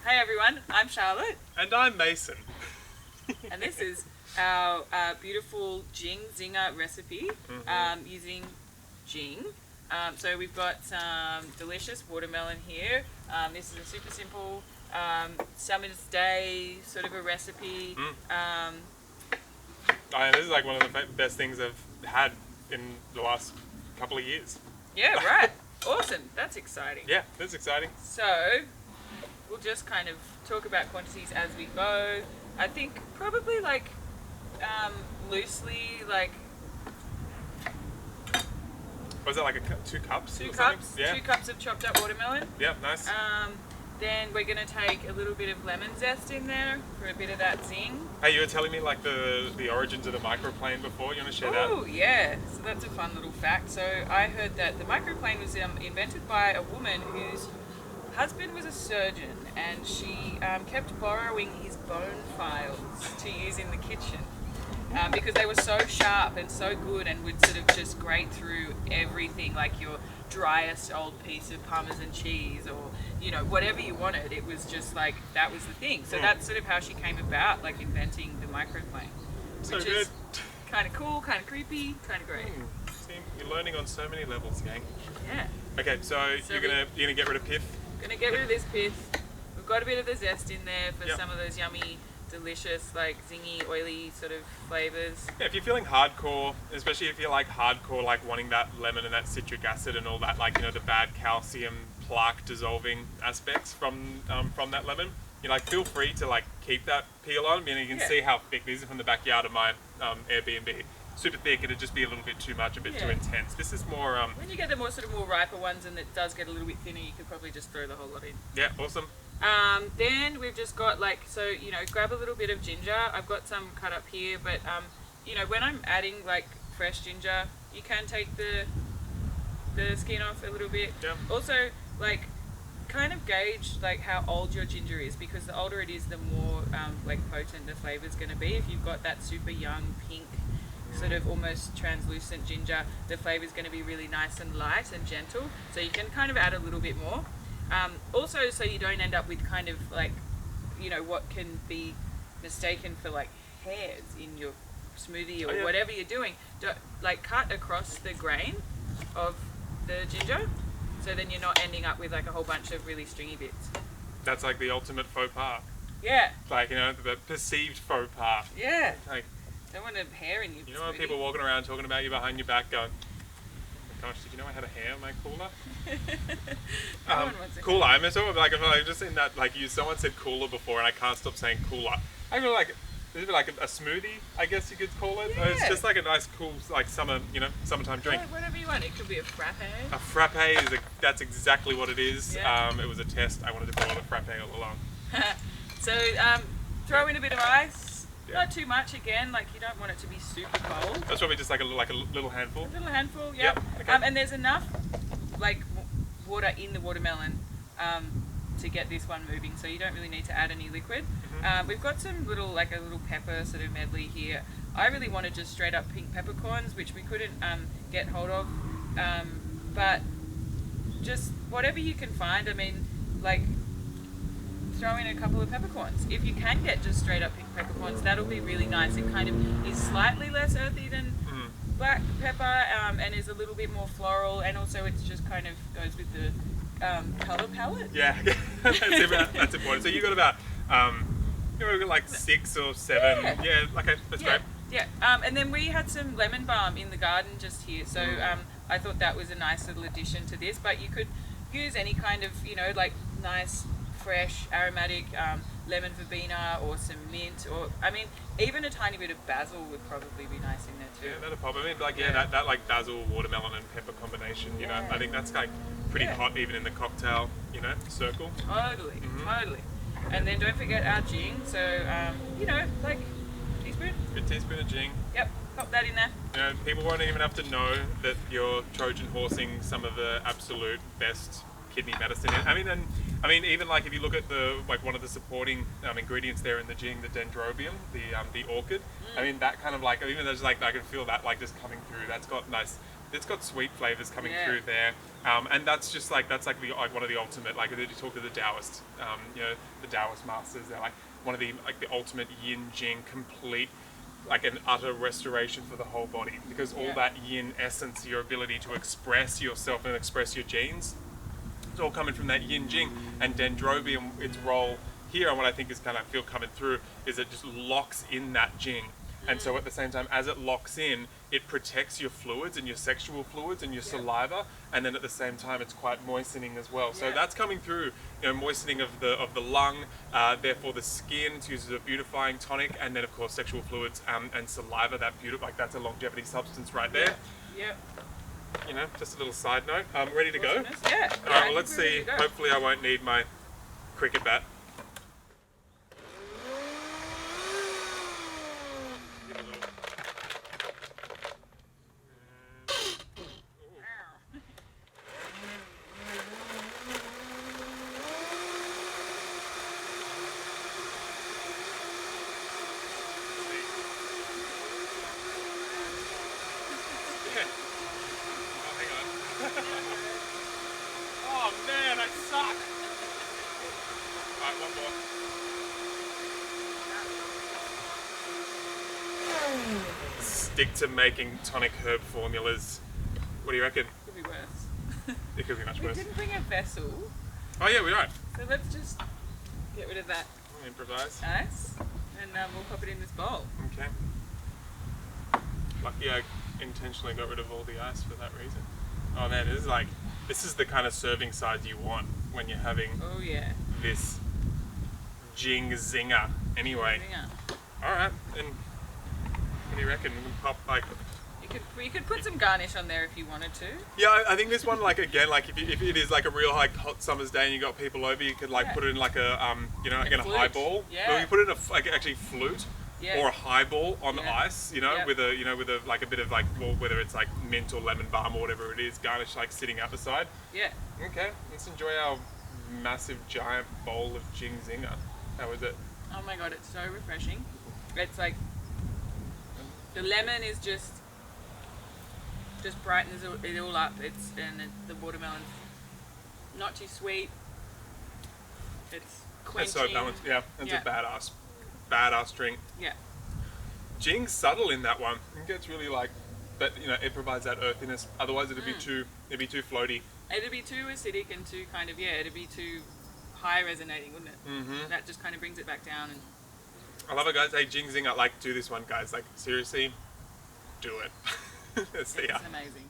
Hey everyone, I'm Charlotte. And I'm Mason. And this is our beautiful Jing Zinger recipe using Jing. So we've got some delicious watermelon here. This is a super simple summer's day sort of a recipe. This is like one of the best things I've had in the last couple of years. Yeah, right. Awesome. That's exciting. Yeah, that's exciting. So we'll just kind of talk about quantities as we go. I think probably like loosely like Was it like 2 cups? two or cups, something? Yeah. 2 cups of chopped up watermelon. Yeah, nice. Then we're gonna take a little bit of lemon zest in there for a bit of that zing. Hey, you were telling me like the origins of the microplane before. You want to share that? Oh yeah, so that's a fun little fact. So I heard that the microplane was invented by a woman whose husband was a surgeon, and she kept borrowing his bone files to use in the kitchen because they were so sharp and so good and would sort of just grate through everything, like your driest old piece of Parmesan cheese or whatever you wanted. It was just like that was the thing. So that's sort of how she came about, like inventing the microplane, So which good. is kind of cool, kind of creepy, kind of great. See, you're learning on so many levels, gang. Yeah. Okay, so you're gonna get rid of pith. Gonna get rid of this pith. We've got a bit of the zest in there for Yep. some of those yummy, delicious, like zingy, oily sort of flavors. Yeah, if you're feeling hardcore, especially if you're like hardcore, like wanting that lemon and that citric acid and all that, like the bad calcium plaque dissolving aspects from that lemon, feel free to like keep that peel on. You can see how thick these are from the backyard of my Airbnb. Super thick. It'd just be a little bit too much, a bit too intense. This is more. When you get the more riper ones and it does get a little bit thinner, you could probably just throw the whole lot in. Yeah, awesome. Then we've just got grab a little bit of ginger. I've got some cut up here, but when I'm adding like fresh ginger, you can take the skin off a little bit. Yeah. Also, like kind of gauge like how old your ginger is, because the older it is, the more potent the flavor's going to be. If you've got that super young pink, sort of almost translucent ginger, the flavor's going to be really nice and light and gentle. So you can kind of add a little bit more. Also, so you don't end up with kind of like, what can be mistaken for like hairs in your smoothie or whatever you're doing. Cut across the grain of the ginger, so then you're not ending up with like a whole bunch of really stringy bits. That's like the ultimate faux pas. Yeah. Like the perceived faux pas. Yeah. Like, don't want a hair in your you know when smoothie. people walking around talking about you behind your back, going, "Oh my gosh, did you know I had a hair on my cooler?" No one wants a Cooler. I'm sort of like I've just seen that someone said cooler before, and I can't stop saying cooler. I feel like this is like a smoothie, I guess you could call it. Yeah. It's just like a nice, cool, like summertime drink. Whatever you want. It could be a frappe. A frappe that's exactly what it is. Yeah. It was a test. I wanted to call it a frappe all along. So throw in a bit of ice. Yeah. Not too much again. Like you don't want it to be super cold. That's probably just like a little handful. A little handful. Yep. Okay. And there's enough water in the watermelon to get this one moving, so you don't really need to add any liquid. We've got some a little pepper sort of medley here. I really wanted just straight up pink peppercorns, which we couldn't get hold of, but just whatever you can find. I mean, throw in a couple of peppercorns. If you can get just straight up pink peppercorns, that'll be really nice. It kind of is slightly less earthy than black pepper, and is a little bit more floral, and also it just kind of goes with the colour palette. Yeah, that's important. So you got about like 6 or 7. Yeah, okay, that's great. Yeah, and then we had some lemon balm in the garden just here, so I thought that was a nice little addition to this. But you could use any kind of nice fresh aromatic lemon verbena or some mint, or even a tiny bit of basil would probably be nice in there too. Yeah, not a problem. That like basil, watermelon, and pepper combination. I think that's like pretty hot even in the cocktail circle. Totally. And then don't forget our jing. So teaspoon. Good teaspoon of jing. Yep, pop that in there. People won't even have to know that you're Trojan horsing some of the absolute best kidney medicine. I mean, even like if you look at one of the supporting ingredients there in the jing, the dendrobium, the orchid. I mean, that kind of even there's I can feel that just coming through. That's got nice it's got sweet flavors coming Yeah. through there, and that's just like one of the ultimate, like you talk to the Taoist, you know, the Taoist masters. They're like one of the ultimate yin jing, complete, like an utter restoration for the whole body, because all that yin essence, your ability to express yourself and express your genes, it's all coming from that yin jing. And dendrobium, its role here, and what I think is kind of feel coming through, is it just locks in that jing. And so at the same time, as it locks in, it protects your fluids and your sexual fluids and your saliva, and then at the same time, it's quite moistening as well. So that's coming through, you know, moistening of the lung, therefore the skin. It's used as a beautifying tonic, and then of course sexual fluids and saliva. That like that's a longevity substance right there. Yep. You know, just a little side note. Ready to go? Yeah. All right. Well, let's see. Hopefully, I won't need my cricket bat. Oh man, I suck! Alright, one more. Stick to making tonic herb formulas. What do you reckon? Could be worse. It could be much We worse. didn't bring a vessel, Oh yeah, we are. so let's just get rid of that Improvise. ice, and we'll pop it in this bowl. Okay. Lucky I intentionally got rid of all the ice for that reason. Oh man, this is the kind of serving size you want when you're having Oh yeah. this jing zinger. Anyway, all right. And what do you reckon? We can pop like. You could put some garnish on there if you wanted to. Yeah, I think this one, like again, like if it is like a real like hot summer's day and you got people over, you could like put it in like a you know, like in a flute. highball. Yeah. Or you put it in a like actually flute. Yeah. Or a highball on the ice, you know, Yeah. with a like a bit of like, well, whether it's like mint or lemon balm or whatever it is, garnish like sitting out the side. Yeah. Okay, let's enjoy our massive giant bowl of jing zinger. How is it? Oh my god, it's so refreshing. It's like the lemon is just brightens it all up. The watermelon's not too sweet. It's quenching. It's so balanced. Yeah, it's a badass drink. Yeah. Jing's subtle in that one. It gets really like, but you know, it provides that earthiness. Otherwise, it'd be too floaty. It'd be too acidic and too kind of it'd be too high resonating, wouldn't it? Mm-hmm. That just kind of brings it back down. And I love it, guys. Hey, jing zinger, like do this one, guys. Like seriously, do it. See ya. it's amazing.